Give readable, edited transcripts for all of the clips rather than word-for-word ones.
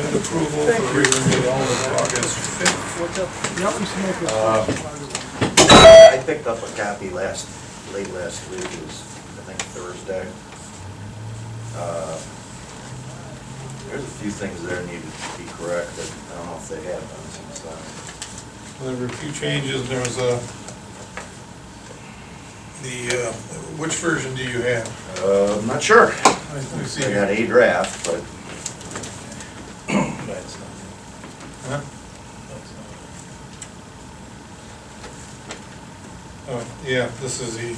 recommend approval for the renewal of August 5th. I picked up a copy late last week, it was, I think, Thursday. There's a few things there needed to be corrected. I don't know if they have done since then. There were a few changes. There was which version do you have? I'm not sure. Let me see. I got a draft, but Huh? Oh, yeah, this is the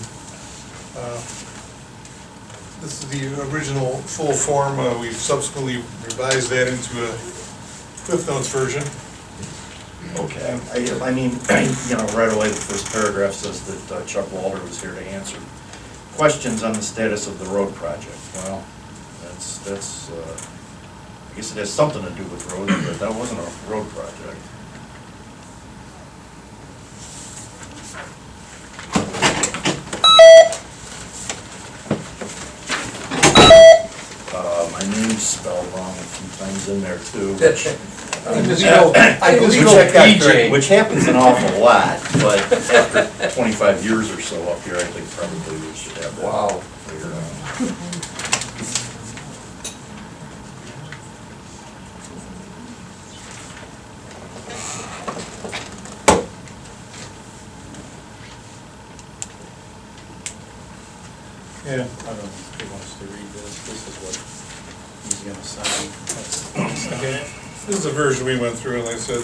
original full form. We've subsequently revised that into a Cliff Notes version. okay. I mean, right away, the first paragraph says that Chuck Walter was here to answer questions on the status of the road project. Well, that's I guess it has something to do with roads, but that wasn't a road project. My name's spelled wrong a few times in there too, which happens an awful lot, but after 25 years or so up here, I think probably we should have that figured out. Yeah, I don't know if he wants to read this. This is what he's gonna sign. Okay, this is the version we went through, and like I said,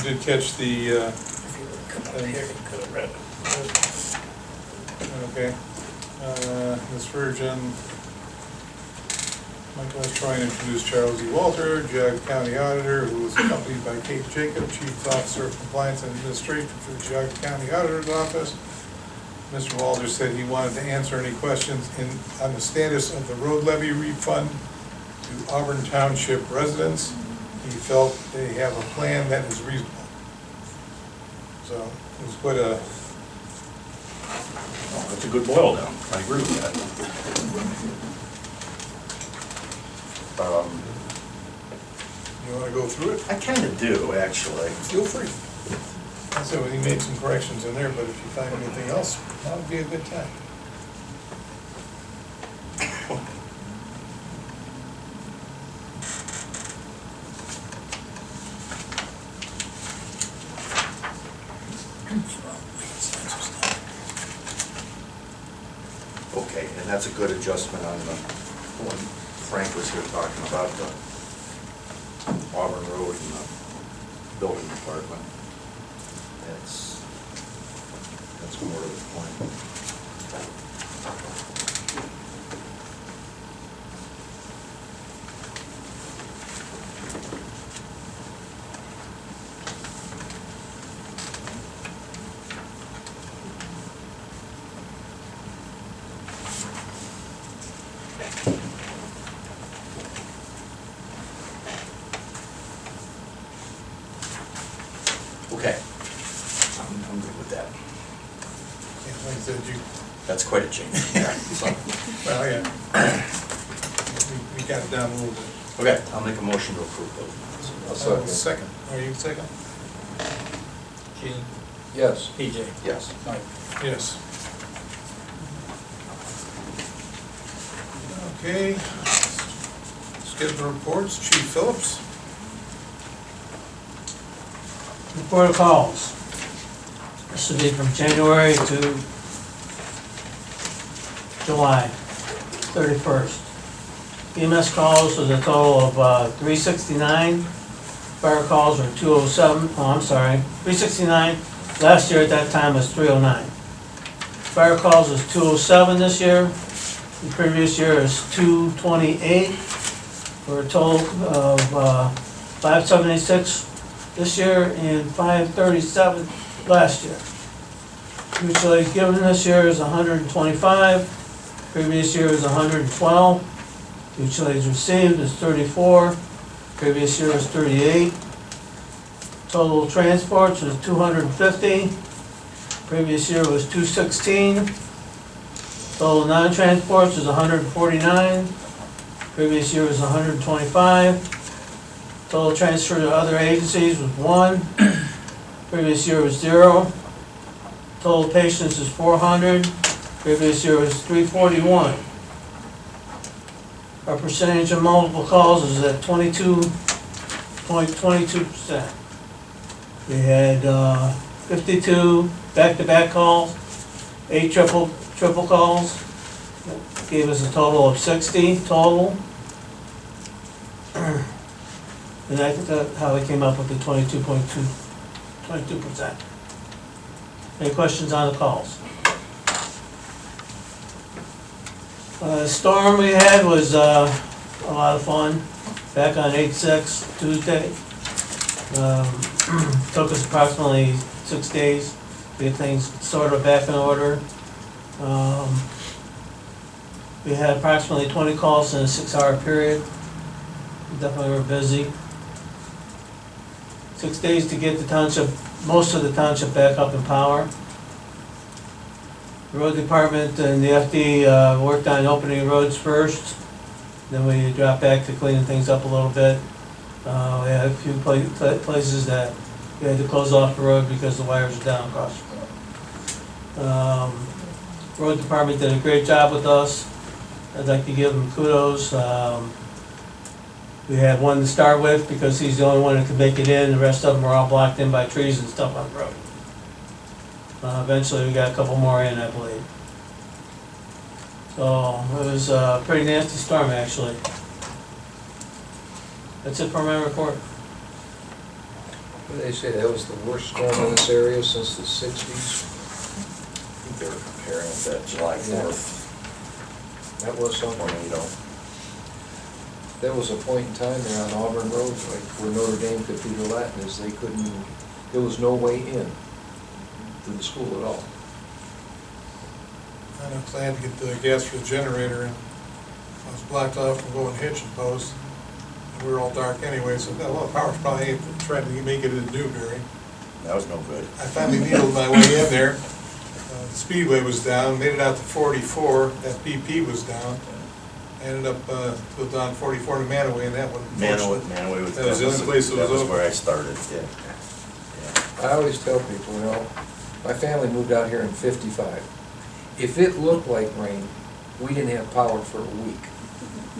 did catch the, If you would come up here, you could have read it. okay. This version, Michael S. Troy introduced Charles E. Walter, Geauga County Auditor, who was accompanied by Kate Jacob, Chief Officer of Compliance and Administration for the Geauga County Auditor's Office. Mr. Walter said he wanted to answer any questions on the status of the road levy refund to Auburn Township residents. He felt they have a plan that is reasonable. So it was quite a... Oh, that's a good boil down. I agree with that. You want to go through it? I kind of do, actually. Feel free. I said, well, he made some corrections in there, but if you find anything else, that would be a good time. Okay, and that's a good adjustment on the one Frank was here talking about, the Auburn Road and the building department. That's more to the point. Okay, I'm good with that. Yeah, like I said, That's quite a change. Yeah. So, well, yeah. We got it down a little bit. okay, I'll make a motion to approve those. Second. Are you second? Gene, Yes. PJ, Yes. Mike. Yes. Okay. Schedule reports, Chief Phillips. Report of calls. This will be from January to July 31st. EMS calls was a total of 369. Fire calls were 207. Oh, I'm sorry, 369. Last year at that time was 309. Fire calls was 207 this year. The previous year is 228. For a total of 576 this year and 537 last year. Utilities given this year is 125, previous year is 112. Utilities received is 34, previous year was 38. Total transports was 250, previous year was 216. Total non-transports is 149, previous year was 125. Total transfer to other agencies was 1. Previous year was 0. Total patients is 400. Previous year was 341. Our percentage of multiple calls is at 22.22%. We had 52 back-to-back calls, 8 triple calls. That gave us a total of 60 total. And I think that's how we came up with the 22%. Any questions on the calls? Storm we had was a lot of fun, back on 8/6 Tuesday. Took us approximately 6 days to get things sort of back in order. We had approximately 20 calls in a 6-hour period. Definitely were busy. 6 days to get the township, most of the township back up in power. The road department and the FD worked on opening roads first. Then we dropped back to cleaning things up a little bit. We had a few places that we had to close off the road because the wires were down across the road. Road department did a great job with us. I'd like to give them kudos. We had one to start with because he's the only one that could make it in. The rest of them were all blocked in by trees and stuff on the road. Eventually we got a couple more in, I believe. So it was a pretty nasty storm, actually. That's it for my report. What did they say, that was the worst storm in this area since the 60s? I think they were comparing with that July 4th That was something. tornado. There was a point in time there on Auburn Road, like where Notre Dame Cathedral Latin is, they couldn't, there was no way in to the school at all. I know, 'cause I had to get the gas for the generator, and I was blocked off from going hitching post. We were all dark anyway, so a lot of power's probably trying to make it in Newberry. That was no good. I finally needled my way in there. The speedway was down, made it out to 44, that BP was down. I ended up down 44 to Manaway, and that one. Manaway was. That was the only place that was That was open. where I started, yeah. I always tell people, you know, my family moved out here in '55. If it looked like rain, we didn't have power for a week.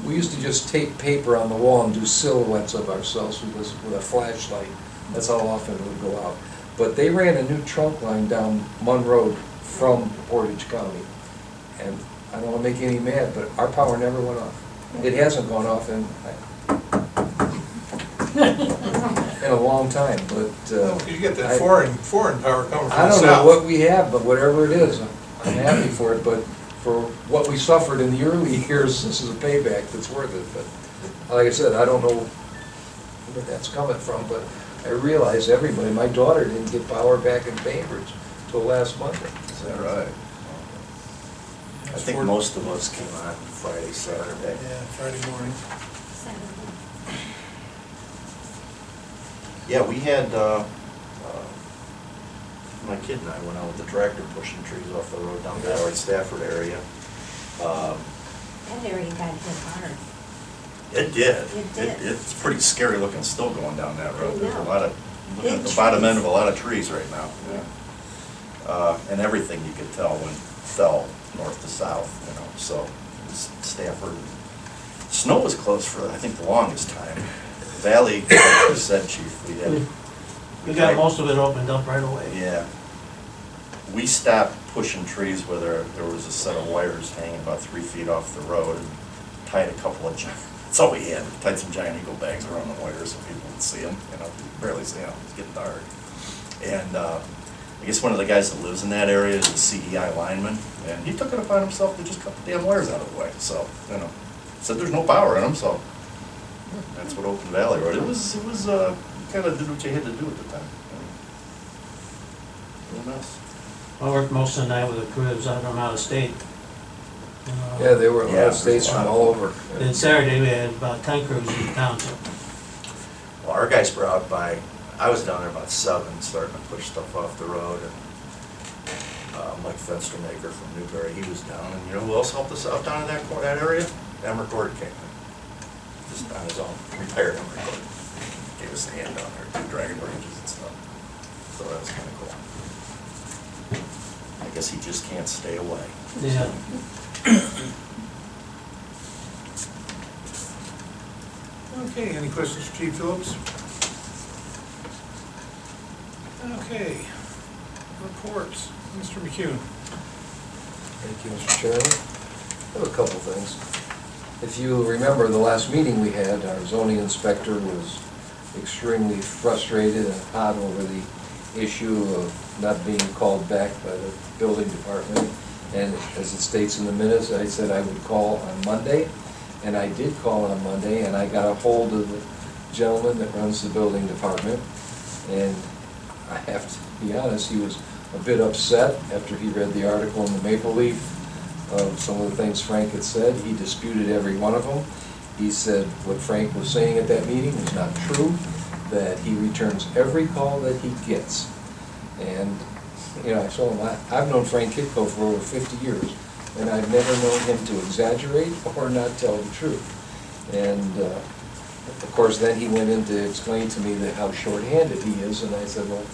We used to just tape paper on the wall and do silhouettes of ourselves with a flashlight. That's how often it would go out. But they ran a new trunk line down Munn Road from Portage County. And I don't want to make any mad, but our power never went off. It hasn't gone off in a long time, but. You get that foreign power coming from the south. I don't know what we have, but whatever it is, I'm happy for it, but for what we suffered in the early years, this is a payback that's worth it. But like I said, I don't know where that's coming from, but I realize everybody, my daughter didn't get power back in Bainbridge till last Monday. Is that right? I think most of us came on Friday, Saturday. Yeah, Friday morning. Yeah, we had, my kid and I went out with the tractor pushing trees off the road down the Stafford area. That area got hit hard. It did. It did. It's pretty scary looking still going down that road. I There's a know. lot of, looking at Big the bottom trees. end of a lot of trees right now. Yeah. And everything you could tell when fell north to south, you know, so Stafford. Snow was closed for, I think, the longest time. Valley, like you said, Chief, we had. We got most of it opened up right away. Yeah. We stopped pushing trees where there was a set of wires hanging about 3 feet off the road and tied a couple of, that's all we had, tied some giant eagle bags around the wires so people would see them, you know, barely see them, it's getting dark. And I guess one of the guys that lives in that area is a CEI lineman, and he took it upon himself to just cut the damn wires out of the way, so, you know, said there's no power in them, so that's what Open Valley Road, it was, you kind of did what you had to do at the time. Real mess. I worked most of the night with the crews out of state. Yeah, there were a lot Yeah, of states there's a from lot. all over. Then Saturday, we had about 10 crews in the township. Well, our guys were out by, I was down there about 7, starting to push stuff off the road, and Mike Fenstermaker from Newberry, he was down, and you know who else helped us out down in that area? Emmer Gord came in, just on his own, retired Emmer Gord. of sand down there, too, dragging branches and stuff. So that was kind of cool. I guess he just can't stay away. Yeah. Okay, any questions for Chief Phillips? Okay, reports, Mr. McCune. Thank you, Mr. Chairman. I have a couple things. If you remember the last meeting we had, our zoning inspector was extremely frustrated and hot over the issue of not being called back by the building department. And as it states in the minutes, I said I would call on Monday, and I did call on Monday, and I got a hold of the gentleman that runs the building department. And I have to be honest, he was a bit upset after he read the article in the Maple Leaf of some of the things Frank had said. He disputed every one of them. He said what Frank was saying at that meeting was not true, that he returns every call that he gets. And, you know, I told him, I've known Frank Kitco for over 50 years, and I've never known him to exaggerate or not tell the truth. And, of course, then he went in to explain to me that how short-handed he is, and I said, well,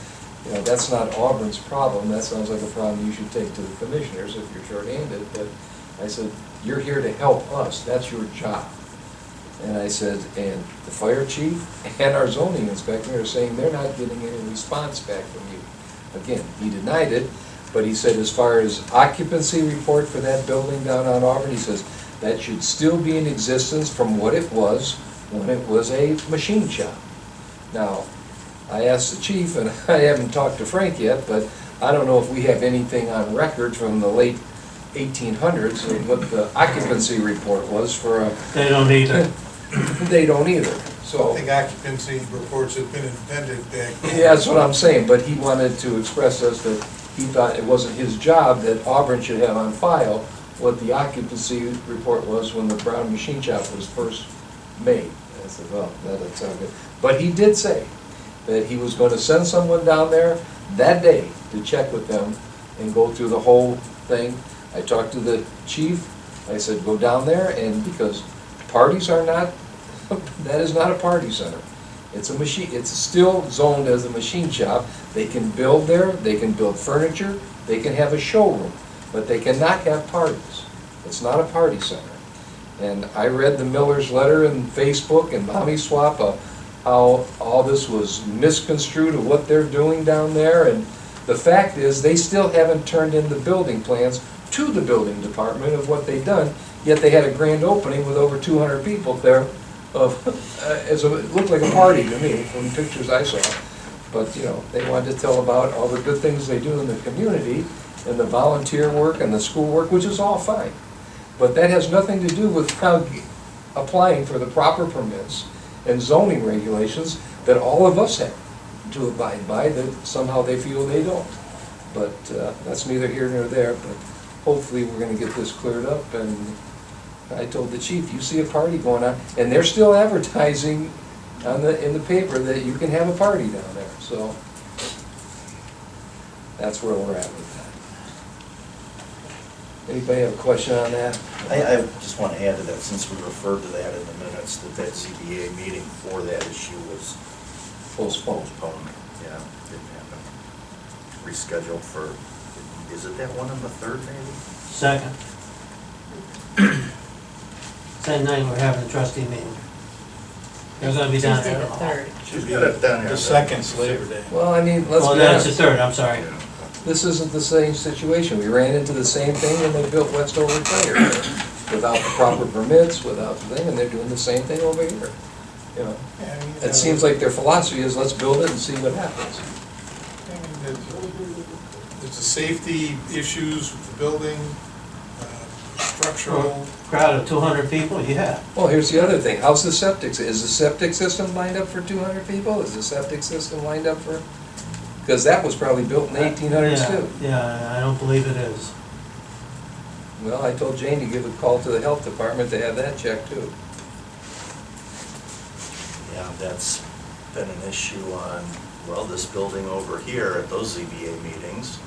you know, that's not Auburn's problem. That sounds like a problem you should take to the commissioners if you're short-handed. But I said, you're here to help us. That's your job. And I said, and the fire chief and our zoning inspector are saying they're not getting any response back from you. Again, he denied it, but he said as far as occupancy report for that building down on Auburn, he says that should still be in existence from what it was when it was a machine shop. Now, I asked the chief, and I haven't talked to Frank yet, but I don't know if we have anything on record from the late 1800s of what the occupancy report was for a... They don't either. They don't either, I so... think occupancy reports have been invented back then. Yeah, that's what I'm saying, but he wanted to express us that he thought it wasn't his job, that Auburn should have on file what the occupancy report was when the Brown Machine Shop was first made. I said, well, that sounds good. But he did say that he was going to send someone down there that day to check with them and go through the whole thing. I talked to the chief, I said, go down there, and because parties are not, that is not a party center. It's a machine, it's still zoned as a machine shop. They can build there, they can build furniture, they can have a showroom, but they cannot have parties. It's not a party center. And I read the Miller's letter in Facebook and Mommy Swap, how all this was misconstrued of what they're doing down there. And the fact is, they still haven't turned in the building plans to the building department of what they've done, yet they had a grand opening with over 200 people there. It looked like a party to me from the pictures I saw. But, you know, they wanted to tell about all the good things they do in the community and the volunteer work and the school work, which is all fine. But that has nothing to do with how applying for the proper permits and zoning regulations that all of us have to abide by, that somehow they feel they don't. But that's neither here nor there, but hopefully we're gonna get this cleared up. And I told the chief, you see a party going on, and they're still advertising in the paper that you can have a party down there, so that's where we're at with that. Anybody have a question on that? I just want to add to that, since we referred to that in the minutes, that ZBA meeting for that issue was Postponed. postponed. Yeah, didn't happen. Rescheduled for, is it that one on the 3rd maybe? Second. Same night we're having a trustee meeting. They're gonna be down Tuesday there. the third. She's got it down here. The second's Labor Day. Well, I mean, let's Oh, be that's the honest, third, I'm sorry. Yeah. this isn't the same situation. We ran into the same thing when they built Westover Tire, without the proper permits, without the thing, and they're doing the same thing over here. You know, Yeah, I mean, it seems like their philosophy is, let's build it and see what happens. I mean, there's the safety issues with the building, structural. Crowd of 200 people, yeah. Well, here's the other thing, how's the septic, is the septic system lined up for 200 people? Is the septic system lined up for, because that was probably built in the 1800s Yeah, too. yeah, I don't believe it is. Well, I told Jane to give a call to the health department to have that checked too. Yeah, that's been an issue on, well, this building over here at those ZBA meetings,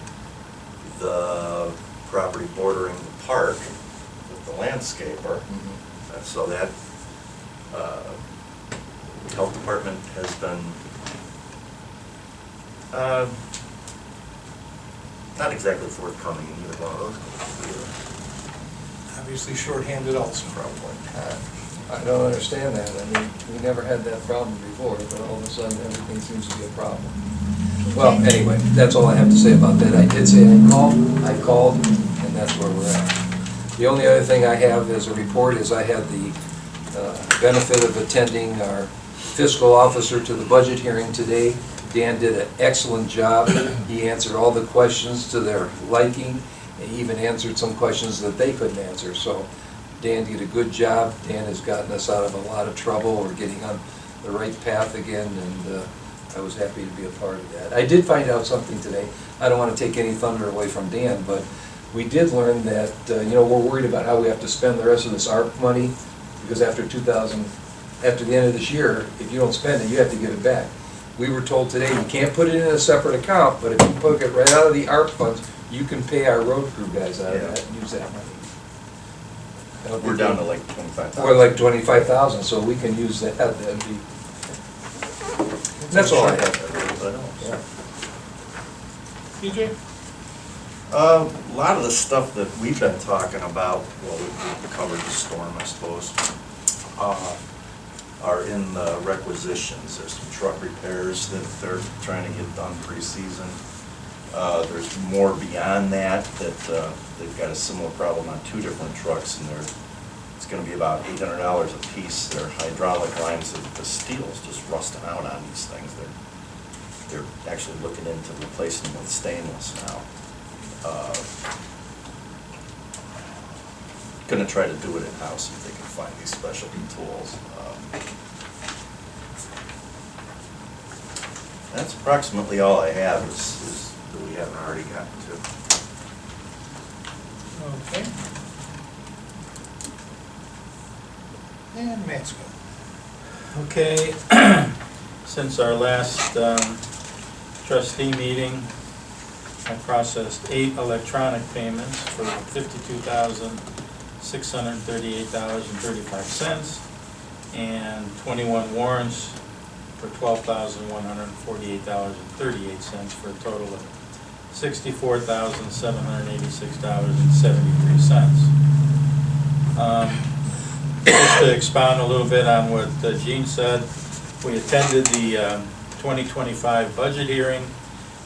the property bordering the park with the landscaper. So that The health department has been, not exactly forthcoming in either one of those. Obviously shorthanded also. Probably. I don't understand that. I mean, we never had that problem before, but all of a sudden, everything seems to be a problem. Well, anyway, that's all I have to say about that. I did say I called, and that's where we're at. The only other thing I have as a report is I had the benefit of attending our fiscal officer to the budget hearing today. Dan did an excellent job. He answered all the questions to their liking. He even answered some questions that they couldn't answer. So Dan did a good job. Dan has gotten us out of a lot of trouble. We're getting on the right path again, and I was happy to be a part of that. I did find out something today. I don't want to take any thunder away from Dan, but we did learn that, we're worried about how we have to spend the rest of this ARP money, because after the end of this year, if you don't spend it, you have to give it back. We were told today you can't put it in a separate account, but if you put it right out of the ARP funds, you can pay our road crew guys out of that and use that money. We're down to like 25,000. Or like 25,000, so we can use that. That'd be. That's all I have. Yeah. TJ? A lot of the stuff that we've been talking about, well, we covered the storm, I suppose, are in the requisitions. There's some truck repairs that they're trying to get done pre-season. There's more beyond that they've got a similar problem on 2 different trucks, and it's going to be about $800 a piece. Their hydraulic lines, the steel's just rusting out on these things. They're actually looking into replacing them with stainless now. Going to try to do it in-house if they can find these specialty tools. That's approximately all I have is that we haven't already gotten to. Okay. And Maxwell. Okay, since our last trustee meeting, I processed 8 electronic payments for $52,638.35 and 21 warrants for $12,148.38 for a total of $64,786.73. Just to expound a little bit on what Gene said, we attended the 2025 budget hearing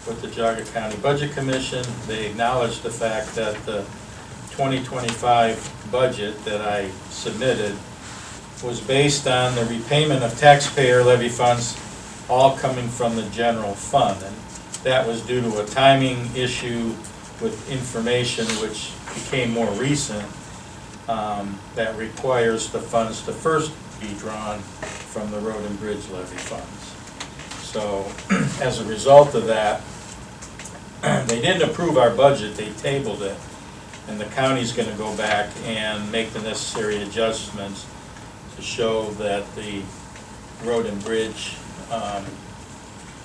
with the Geauga County Budget Commission. They acknowledged the fact that the 2025 budget that I submitted was based on the repayment of taxpayer levy funds all coming from the general fund. And that was due to a timing issue with information which became more recent that requires the funds to first be drawn from the road and bridge levy funds. So as a result of that, they didn't approve our budget, they tabled it, and the county's going to go back and make the necessary adjustments to show that the road and bridge,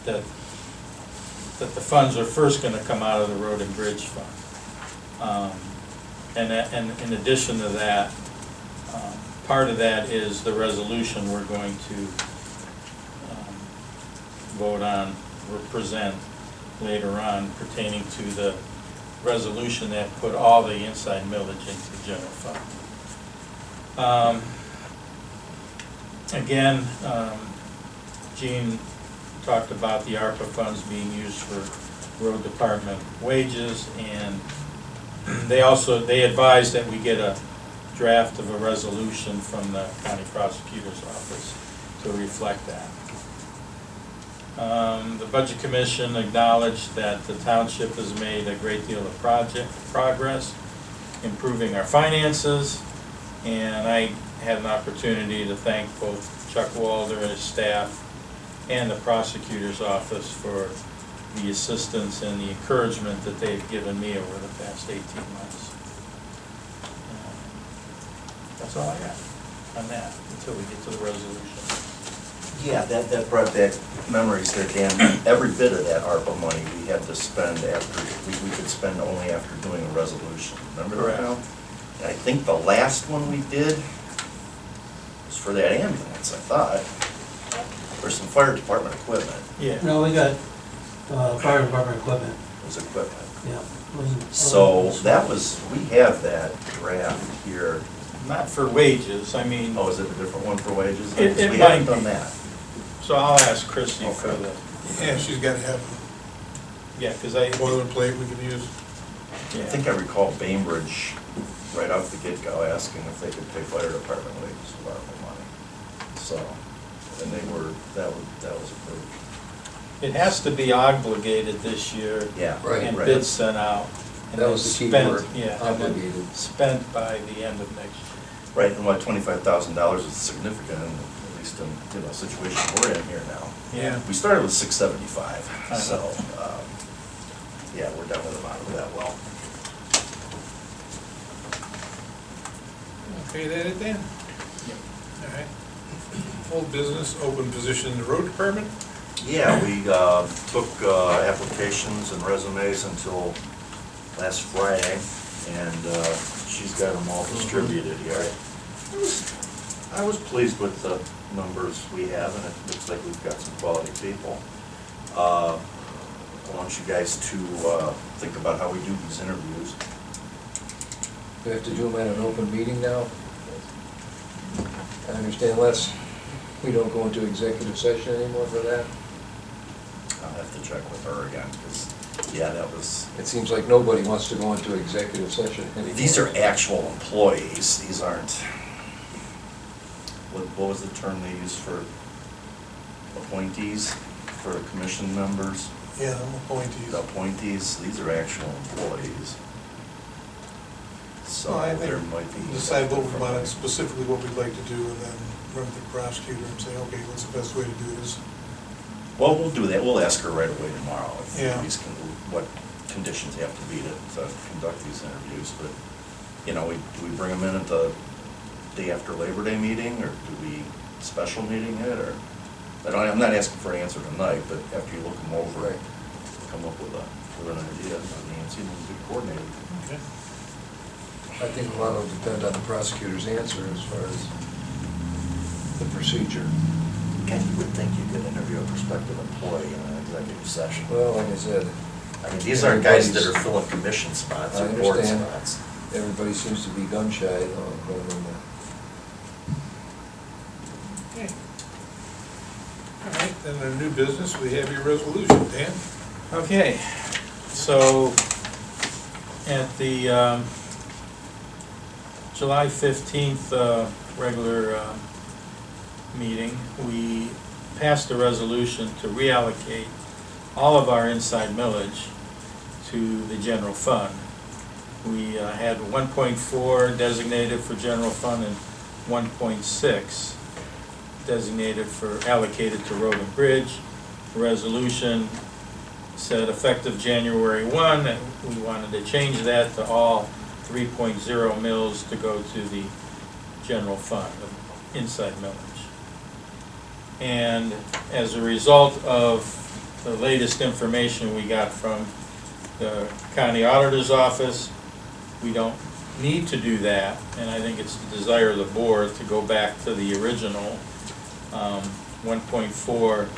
that the funds are first going to come out of the road and bridge fund. And in addition to that, part of that is the resolution we're going to vote on or present later on pertaining to the resolution that put all the inside millage into the general fund. Again, Gene talked about the ARPA funds being used for road department wages, and they advised that we get a draft of a resolution from the county prosecutor's office to reflect that. The Budget Commission acknowledged that the township has made a great deal of progress improving our finances, and I had an opportunity to thank both Chuck Walder and his staff and the prosecutor's office for the assistance and the encouragement that they've given me over the past 18 months. That's all I got on that until we get to the resolution. Yeah, that brought back memories there, Dan. Every bit of that ARPA money we had to spend after, we could spend only after doing a resolution. Remember that now? And I think the last one we did was for that ambulance, I thought. or some fire department equipment. Yeah. No, we got, fire department equipment, It was equipment. yeah. So that was, we have that draft here. Not for wages, I mean, Oh, is it a different one for wages? It We might haven't done be. that. so I'll ask Christie for Okay. the, Yeah, she's gotta have yeah, because I, a boilerplate we can use. I think I recall Bainbridge right off the get-go asking if they could pay fire department wages with ARPA money. So, and they were, that was approved. it has to be obligated this year. Yeah. Right, And right. bids sent out. and That then was the key spent- word, Yeah, and then obligated. spent by the end of next year. Right, and what, $25,000 is significant, at least in, the situation we're in here now. Yeah. We started with 675, so, Uh-huh. yeah, we're down to the bottom of that well. Okay, that it then? Yep. All right. Old business, open position in the road department? Yeah, we took applications and resumes until last Friday, and she's got them all distributed here. I was pleased with the numbers we have, and it looks like we've got some quality people. I want you guys to think about how we do these interviews. We have to do them at an open meeting now? I understand, unless we don't go into executive session anymore for that? I'll have to check with her again, because, yeah, that was, It seems like nobody wants to go into executive session anymore. these are actual employees, these aren't, what was the term they used for appointees, for commission members? Yeah, I'm appointees. The appointees, these are actual employees. So Well, I there think might be. decide what we want, specifically what we'd like to do, and then run to the prosecutor and say, okay, what's the best way to do this? Well, we'll do that, we'll ask her right away tomorrow, if Yeah. these what conditions have to be to conduct these interviews, but, do we bring them in at the day after Labor Day meeting, or do we special meeting it, or? I'm not asking for an answer tonight, but after you look them over, Right. come up with an idea, Nancy, and we could coordinate it. Okay. I think a lot will depend on the prosecutor's answer as far as the procedure. Again, you would think you could interview a prospective employee in an executive session. Well, like I said, I mean, these aren't guys that are everybody's- filling commission spots I or board understand. spots. everybody seems to be gun shy, going in the Okay. All right, then our new business, we have your resolution, Dan? Okay, so at the July 15th regular meeting, we passed a resolution to reallocate all of our inside millage to the general fund. We had 1.4 designated for general fund and 1.6 designated for, allocated to road and bridge. The resolution said effective January 1, that we wanted to change that to all 3.0 mills to go to the general fund, of inside millage. And as a result of the latest information we got from the county auditor's office, we don't need to do that, and I think it's the desire of the board to go back to the original 1.4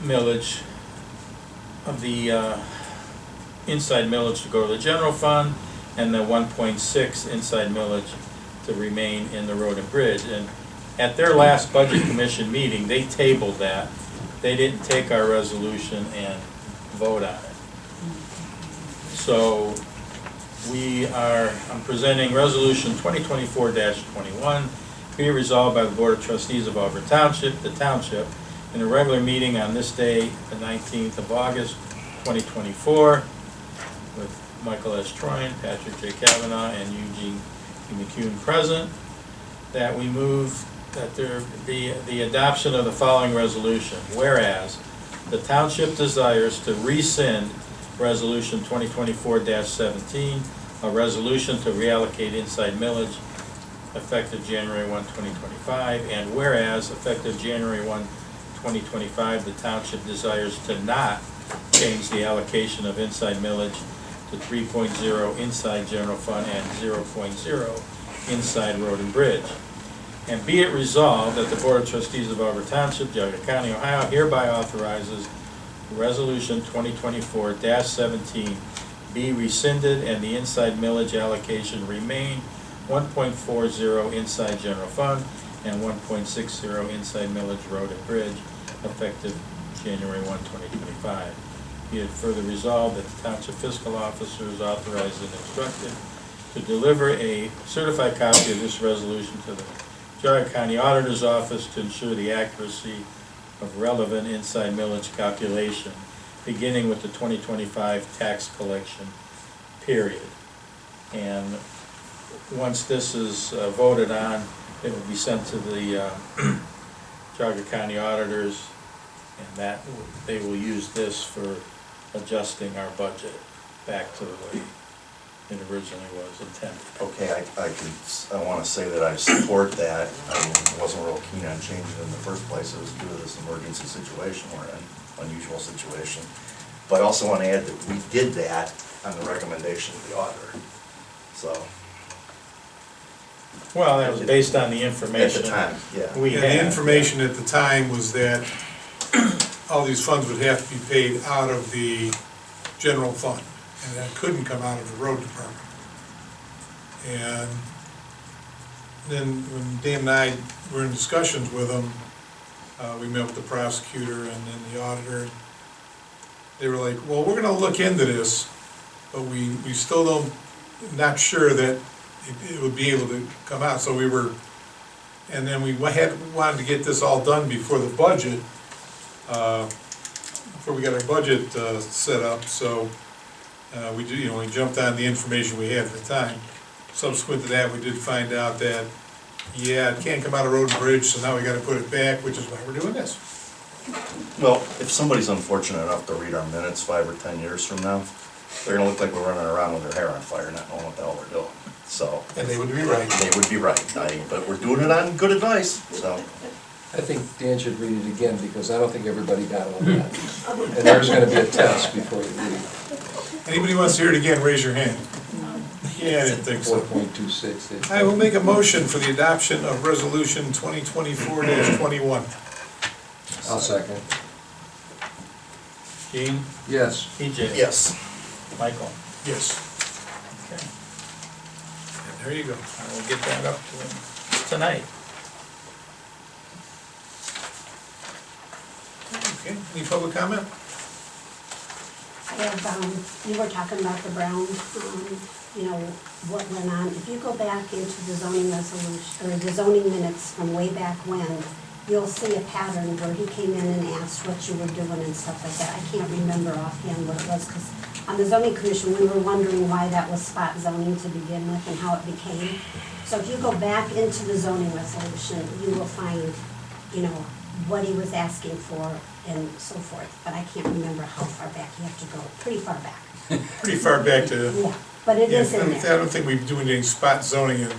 millage of the inside millage to go to the general fund, and the 1.6 inside millage to remain in the road and bridge. And at their last budget commission meeting, they tabled that. They didn't take our resolution and vote on it. So I'm presenting resolution 2024-21, be resolved by the Board of Trustees of Auburn Township, the township, in a regular meeting on this day, the 19th of August, 2024, with Michael S. Troyan, Patrick J. Kavanaugh, and Eugene P. McCune present, that we move that there be the adoption of the following resolution. Whereas the township desires to rescind resolution 2024-17, a resolution to reallocate inside millage effective January 1, 2025, and whereas effective January 1, 2025, the township desires to not change the allocation of inside millage to 3.0 inside general fund and 0.0 inside road and bridge. And be it resolved that the Board of Trustees of Auburn Township, Geauga County, Ohio hereby authorizes Resolution 2024-17 be rescinded and the inside millage allocation remain 1.40 inside general fund and 1.60 inside millage road and bridge effective January 1, 2025. Be it further resolved that the Township Fiscal Officer is authorized and instructed to deliver a certified copy of this resolution to the Geauga County Auditor's Office to ensure the accuracy of relevant inside millage calculation, beginning with the 2025 tax collection period. And once this is voted on, it will be sent to the Geauga County Auditors, and that they will use this for adjusting our budget back to the way it originally was intended. Okay, I want to say that I support that. I wasn't real keen on changing it in the first place. It was due to this emergency situation we're in, unusual situation. But I also want to add that we did that on the recommendation of the auditor. So, Well, that was based on the information. at the time, yeah. We And the had. information at the time was that all these funds would have to be paid out of the general fund, and that couldn't come out of the road department. And then when Dan and I were in discussions with them, we met with the prosecutor and then the auditor. They were like, well, we're gonna look into this, but we still don't, not sure that it would be able to come out. So we were, and then we wanted to get this all done before the budget, before we got our budget set up. So we jumped on the information we had at the time. Subsequent to that, we did find out that, yeah, it can't come out of road and bridge, so now we gotta put it back, which is why we're doing this. Well, if somebody's unfortunate enough to read our minutes 5 or 10 years from now, they're gonna look like we're running around with their hair on fire, not knowing what the hell we're doing. So, And they would be right. they would be right, but we're doing it on good advice, so. I think Dan should read it again, because I don't think everybody got all that. And there's gonna be a test before you read. Anybody wants to hear it again, raise your hand. Yeah, I didn't think so. 4.26. I will make a motion for the adoption of resolution 2024-21. I'll second. Gene, Yes. EJ. Yes. Michael. Yes, Okay, and there you go. I will get that up to him tonight. Okay, any public comment? I have, you were talking about the Brown, what went on. If you go back into the zoning resolution, or the zoning minutes from way back when, you'll see a pattern where he came in and asked what you were doing and stuff like that. I can't remember offhand what it was, because on the zoning commission, we were wondering why that was spot zoning to begin with and how it became. So if you go back into the zoning resolution, you will find, what he was asking for and so forth. But I can't remember how far back. You have to go pretty far back. Pretty far back to, Yeah, but it yeah, is in I there. don't think we're doing any spot zoning at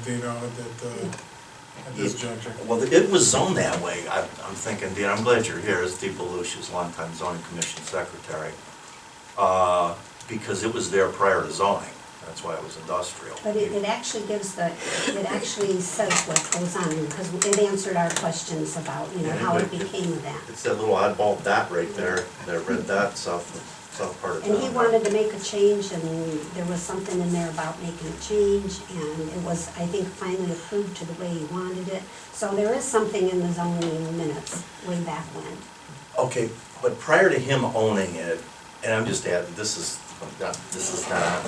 this juncture. Well, it was zoned that way. I'm thinking, Dan, I'm glad you're here, as Steve Belushi is longtime zoning commission secretary, because it was there prior to zoning. That's why it was industrial. But it actually it actually says what goes on, because it answered our questions about, how it became of that. It's that little oddball dot right there, that red dot, south part of town. And he wanted to make a change, and there was something in there about making a change, and it was, I think, finally approved to the way he wanted it. So there is something in the zoning minutes way back when. Okay, but prior to him owning it, and I'm just adding, this is not,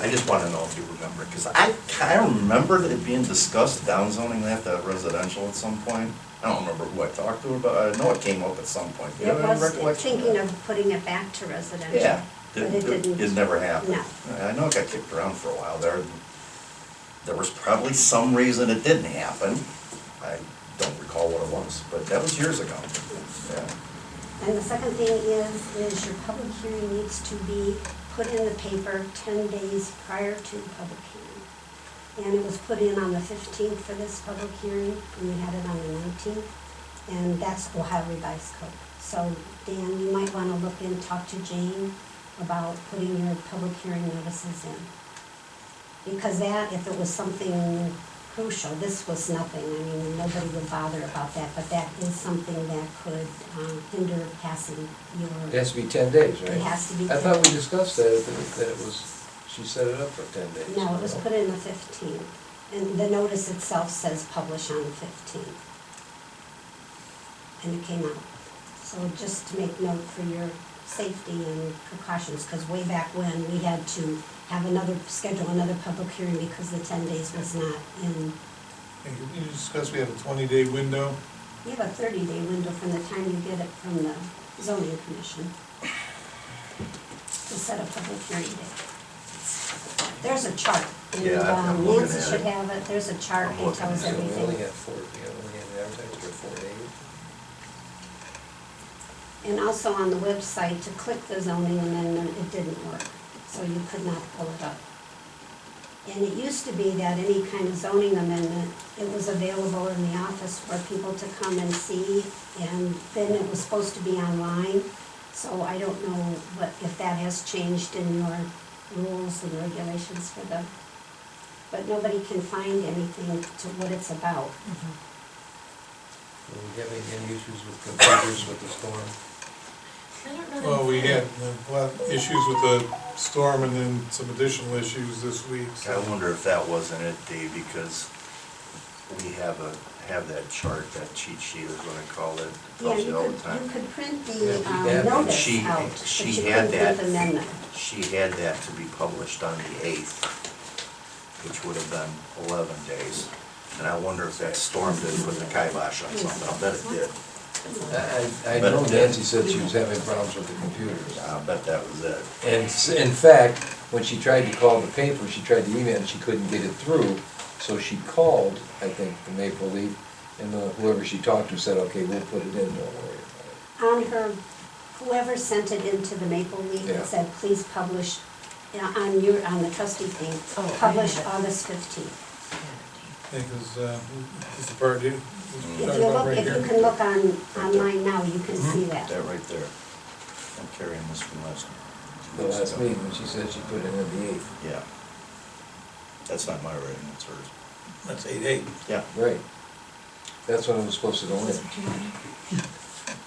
I just want to know if you remember, because I kind of remember it being discussed, downzoning that to residential at some point. I don't remember who I talked to, but I know it came up at some point. Do you It have any was recollection thinking that? of putting it back to residential. Yeah. But it didn't. It never happened. No. I know it got kicked around for a while there. There was probably some reason it didn't happen. I don't recall what it was, but that was years ago. Yeah. And the second thing is your public hearing needs to be put in the paper 10 days prior to the public hearing. And it was put in on the 15th for this public hearing, and we had it on the 19th, and that's Ohio Revised Code. So Dan, you might want to look and talk to Jane about putting your public hearing notices in. Because that, if it was something crucial. This was nothing. I mean, nobody would bother about that, but that is something that could hinder passing It your, has to be 10 days, right? it has to be. I thought we discussed that it was, she set it up for 10 days. No, it was put in the 15th, and the notice itself says publish on the 15th. And it came out. So just to make note for your safety and precautions, because way back when, we had to have schedule another public hearing because the 10 days was not in. And you discussed we have a 20-day window. You have a 30-day window from the time you get it from the zoning commission to set a public hearing date. There's a chart, and Yeah, I'm looking Nancy at should it. have it, there's a chart, I'm it looking tells at it. So we only everything. had four, we only had advertised for 4 days. And also on the website, to click the zoning amendment, it didn't work, so you could not pull it up. And it used to be that any kind of zoning amendment, it was available in the office for people to come and see, and then it was supposed to be online. So I don't know if that has changed in your rules and regulations for the, but nobody can find anything to what it's about. Were we having any issues with computers with the storm? I don't know. Well, we had a lot of issues with the storm and then some additional issues this week, I so. wonder if that wasn't it, Dave, because we have that chart, that cheat sheet is what I call it, it Yeah, tells you all the you time. could print Yeah, the yeah, notice She, out, but she you had couldn't print that, the amendment. she had that to be published on the 8th, which would have been 11 days. And I wonder if that storm did put the kibosh on something, I'll bet it did. I know Nancy said she was having problems with the computers. I'll bet that was it. And in fact, when she tried to call the paper, she tried to email and she couldn't get it through. So she called, I think, the Maple Leaf, and whoever she talked to said, okay, we'll put it in, don't worry about On her, whoever sent it into the Maple Leaf, Yeah. it said, please publish, on the trustee thing, Oh, I publish have it. August 15th. Because, this is part due. If you look, if you can look online now, you can see that. That right there. I'm carrying this from last. it. The last meeting, when she said she put it in the 8th. Yeah. That's not my writing, that's hers. That's 8/8. Yeah, Right. That's when it was supposed to go in.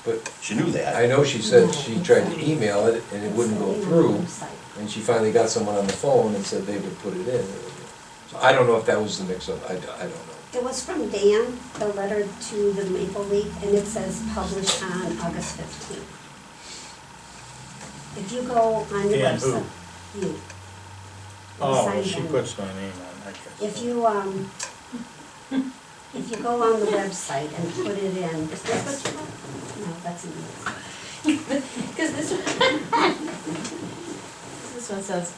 But she knew that. I know she said she tried to email it and it wouldn't go It's on the through. website. And she finally got someone on the phone and said they would put it in. So I don't know if that was the mix-up, I don't know. It was from Dan, the letter to the Maple Leaf, and it says publish on August 15th. If you go on the Dan who? website, you. Oh, well, Sign she them. puts my name on, I guess. If you go on the website and put it in, is this what you want? No, that's in the, Because this one says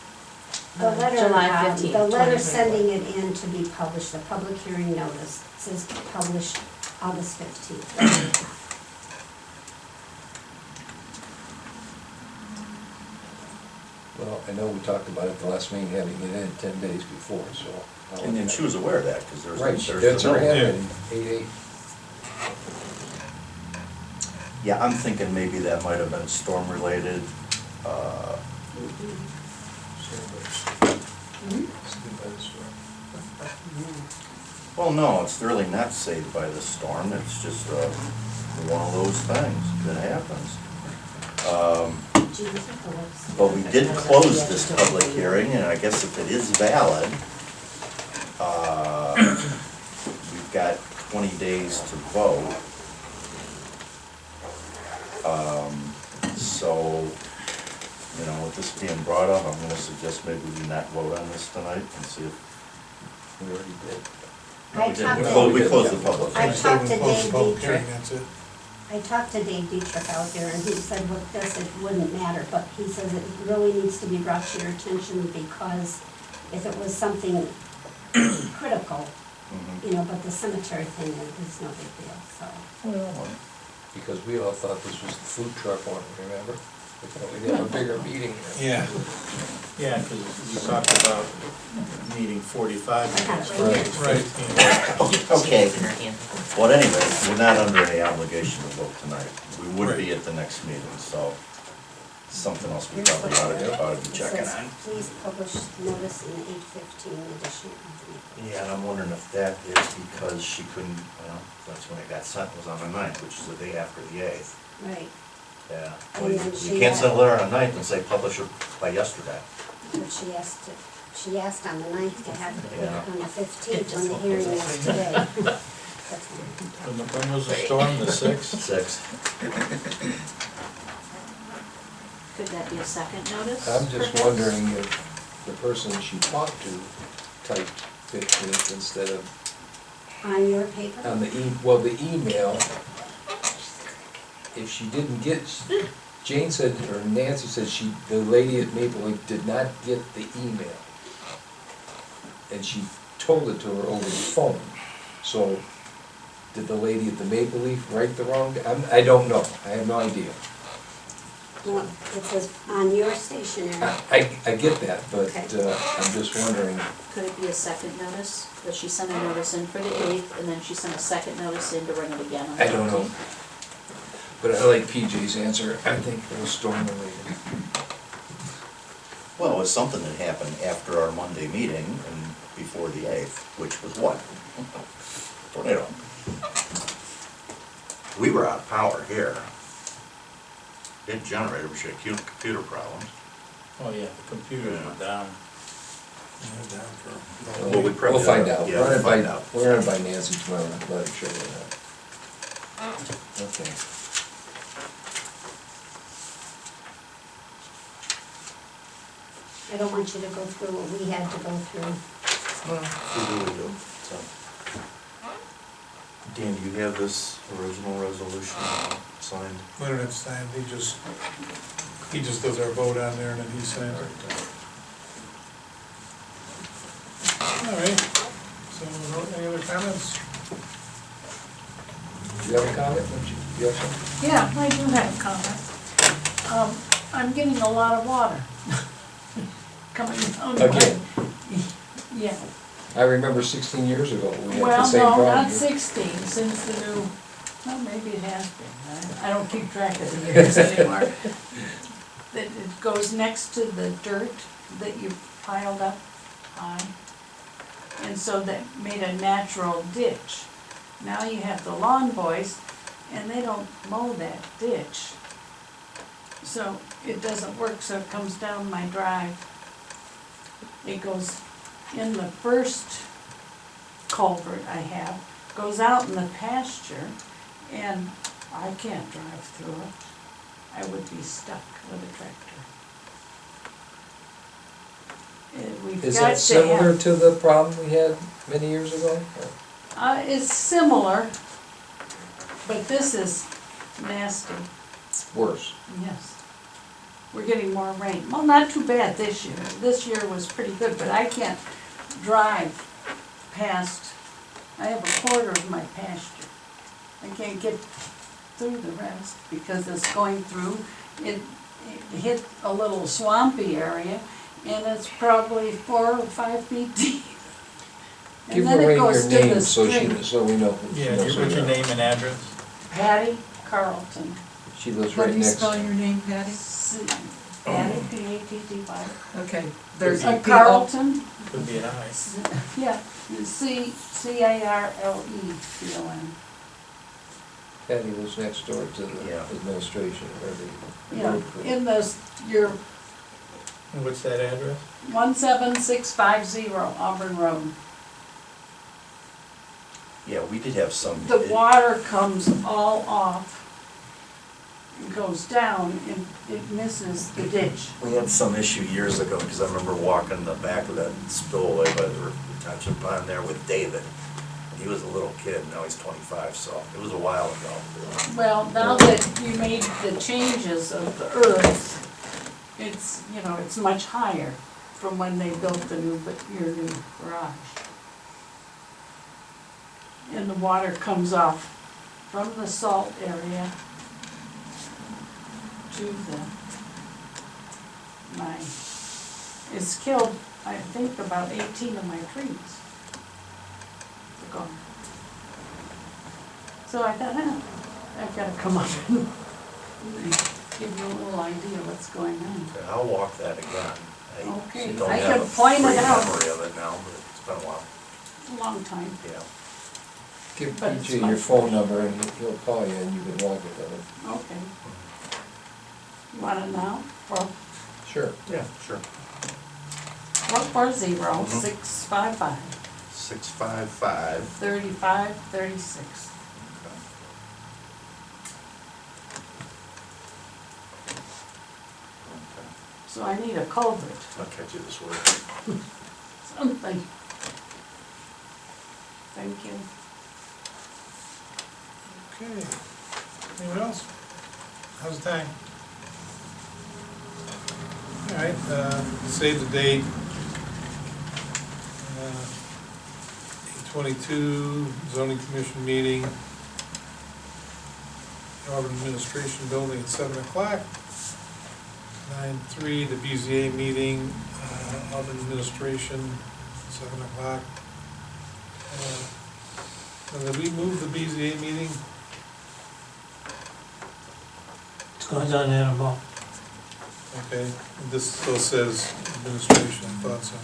letter, July 15th, the letter 2024. sending it in to be published, the public hearing notice, says publish August 15th. Well, I know we talked about it the last meeting, having it in 10 days before, so. And then she was aware of that, because there's. Right, there's that's the her note. handwriting, 8/8. Yeah, I'm thinking maybe that might have been storm-related. Well, no, it's really not saved by the storm, it's just one of those things that happens. Do you look at the website? But we did close this public hearing, and I guess if it is valid, we've got 20 days to vote. So, you know, with this being brought up, I'm gonna suggest maybe we not vote on this tonight and see if. We already did. No, we didn't. I We talked closed- to- We closed the public I hearing. talked to Say we close the Dave public Dietrich. hearing, That's it. I talked to Dave Dietrich out there, and he said with this, it wouldn't matter, but he says it really needs to be brought to your attention, because if it was something critical, Mhm. you know, but the cemetery thing is no big deal, so. Well, Because we all thought this was the food truck one, remember? We thought we'd have a bigger meeting. Yeah. Yeah, because we talked about needing 45 minutes. Right. Okay, well, anyway, we're not under any obligation to vote tonight. We would be at the next meeting, so. something else we probably ought to be It checking says, on. please publish notice in the 8:15 edition of the Maple. Yeah, and I'm wondering if that is because she couldn't, well, that's when it got sent, was on the 9th, which is the day after the 8th. Right, Yeah. And Well, then you she can't had- send a letter on the 9th and say publish it by yesterday. but she asked on the 9th to have it Yeah. on the 15th when the hearing is today. That's fine. When was the storm, the 6th? 6. Could that be a second notice? I'm just perhaps? wondering if the person she talked to typed 15th instead of On your paper? on the well, the email. If she didn't get, Jane said, or Nancy said the lady at Maple Leaf did not get the email. And she told it to her over the phone. So, did the lady at the Maple Leaf write the wrong, I don't know, I have no idea. No, it says on your stationery. I get that, but Okay. I'm just wondering, Could it be a second notice, that she sent a notice in for the 8th, and then she sent a second notice in to ring it again on the I don't know. 15th? But I like PJ's answer, I think it was storm related. Well, it was something that happened after our Monday meeting and before the 8th, which was what? Tornado. We were out of power here. It generated, we had computer problems. Oh, yeah, the computers were down. Well, we probably We'll find ought- out. yeah, we'll find out. We're on by Nancy tomorrow, and let her show you that. Okay. I don't want you to go through what we had to go through. We do. So. Dan, do you have this original resolution signed? We don't have to sign, he just does our vote on there and then he signs it. All right, so any other comments? Do you have a comment? Don't you? You have something? Yeah, I do have a comment. I'm getting a lot of water coming down. the Again. pipe. Yeah, I remember 16 years ago, we had the well, same no, problem. not here. 16, since the new, well, maybe it has been. I don't keep track of the years anymore. That it goes next to the dirt that you piled up high. And so that made a natural ditch. Now you have the lawn boys, and they don't mow that ditch. So it doesn't work, so it comes down my drive. It goes in the first culvert I have, goes out in the pasture, and I can't drive through it. I would be stuck with a tractor. We've Is got that to similar have- to the problem we had many years ago? It's similar, but this is nasty, Worse. yes. We're getting more rain. Well, not too bad this year. This year was pretty good, but I can't drive past, I have a quarter of my pasture. I can't get through the rest because it's going through, it hit a little swampy area, and it's probably 4 or 5 feet deep. Give And then it Lorraine goes your to name the so stream. so we know. who she Yeah, knows who what's your you are. name and address? Patty Carlton. She lives How right do you next. spell your name, Patty? Patty, P-A-T-T-Y. Okay, there's Uh, a Carlton, Could be an I. yeah, C-I-R-L-E-T-O-N. Patty lives next door to the Yeah. administration or the Yeah, road crew. in the, your And what's that address? 17650 Auburn Road. Yeah, we did have some. The water comes all off, and goes down, and it misses the ditch. We had some issue years ago, because I remember walking the back of that spillway by the retention pond there with David. He was a little kid, now he's 25, so it was a while ago. Well, now that you made the changes of the earth, it's, you know, it's much higher from when they built the new, your new garage. And the water comes off from the salt area to it's killed, I think, about 18 of my trees. They're gone. So I thought, I've gotta come up and give you a little idea what's going on. Okay, I'll walk that again. Okay, don't I have could a point it great out. memory of it now, but it's been a while, It's a long time. yeah. Give But it's PJ my your fault. phone number and he'll call you and you can walk it with him. Okay. You want it now? Four Sure. Yeah, sure. 440-655. 655. 3536. So I need a culvert, I'll catch you this way. something. Thank you. Okay. Anyone else? How's the time? All right, save the date. 8/22 zoning commission meeting. Auburn Administration Building at 7 o'clock. 9/3, the BZA meeting, Auburn Administration, 7 o'clock. Did we move the BZA meeting? It's going down there tomorrow. Okay, this still says administration, I thought so.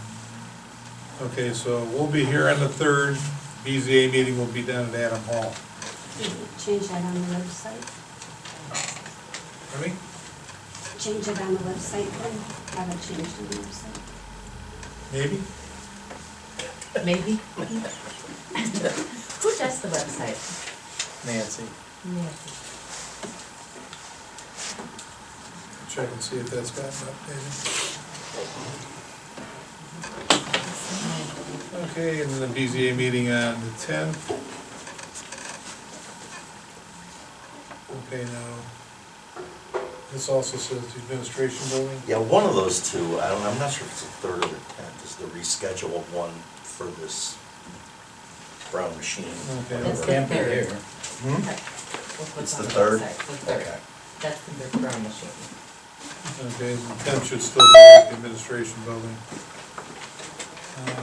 Okay, so we'll be here on the 3rd, BZA meeting will be down at Adam Hall. Did you change that on the website? Pardon me? Change it on the website then? Have it changed on the website? Maybe? Maybe. Who does the website? Nancy. Nancy. Check and see if that's gotten updated. Okay, and then the BZA meeting on the 10th. Okay, now, this also says the administration building. Yeah, one of those two, I'm not sure if it's the 3rd or the 10th, is the rescheduled one for this brown machine. Okay. That's the Can't be third. here. What's It's on the the 3rd? website, the third. Okay. That's the big brown machine. Okay, the 10th should still be at the administration building.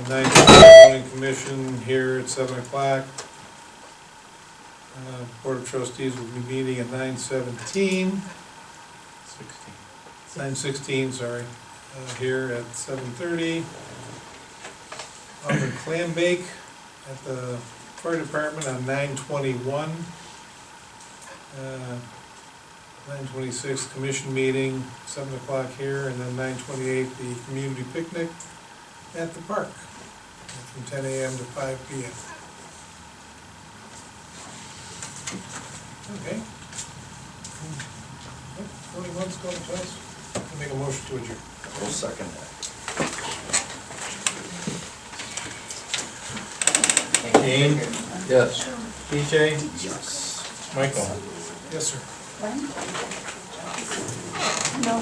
9th, zoning commission here at 7 o'clock. Board of trustees will be meeting at 9/17. 9/16, sorry, here at 7:30. Auburn Clam Bake at the fire department on 9/21. 9/26 commission meeting, 7 o'clock here, and then 9/28 the community picnic at the park from 10 a.m. to 5 p.m. Okay. Going once, going twice. I'll make a motion to adjourn. I'll second that. Dean, Yes. PJ, Yes. Michael. Yes, sir. When? No.